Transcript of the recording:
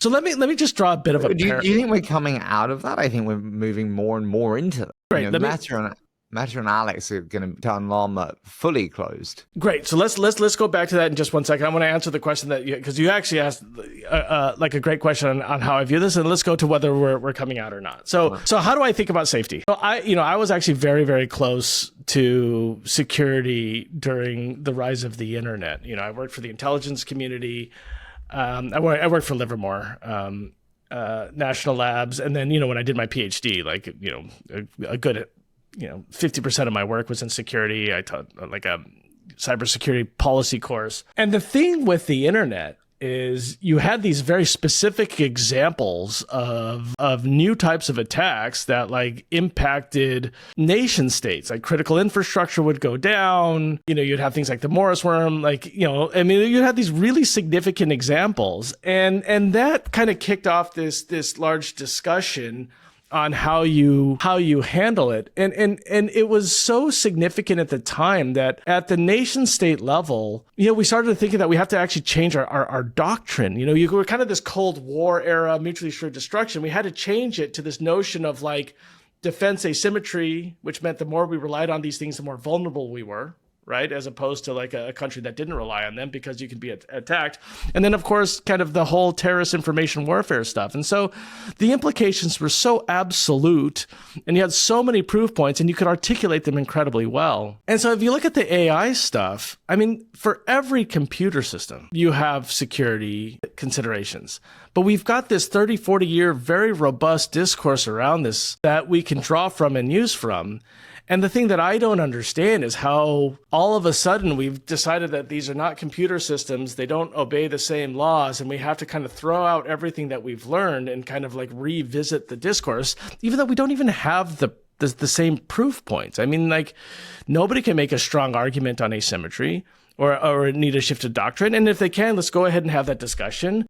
So let me just draw a bit of a Do you think we're coming out of that? I think we're moving more and more into that. Great. Meta and Alex are going to turn Llama fully closed. Great. So let's go back to that in just one second. I want to answer the question that because you actually asked like a great question on how I view this, and let's go to whether we're coming out or not. So how do I think about safety? Well, I was actually very, very close to security during the rise of the internet. I worked for the intelligence community. I worked for Livermore. National Labs, and then when I did my PhD, a good 50% of my work was in security. I taught like a cybersecurity policy course. And the thing with the internet is you had these very specific examples of new types of attacks that like impacted nation states. Like critical infrastructure would go down. You'd have things like the Morris worm. You had these really significant examples, and that kind of kicked off this large discussion on how you handle it. And it was so significant at the time that at the nation state level, we started thinking that we have to actually change our doctrine. You were kind of this Cold War era, mutually assured destruction. We had to change it to this notion of like defense asymmetry, which meant the more we relied on these things, the more vulnerable we were. Right? As opposed to like a country that didn't rely on them because you can be attacked. And then, of course, kind of the whole terrorist information warfare stuff. And so the implications were so absolute, and you had so many proof points, and you could articulate them incredibly well. And so if you look at the AI stuff, for every computer system, you have security considerations. But we've got this 30, 40-year very robust discourse around this that we can draw from and use from. And the thing that I don't understand is how all of a sudden we've decided that these are not computer systems, they don't obey the same laws, and we have to kind of throw out everything that we've learned and kind of like revisit the discourse, even though we don't even have the same proof points. Nobody can make a strong argument on asymmetry or need a shift of doctrine. And if they can, let's go ahead and have that discussion.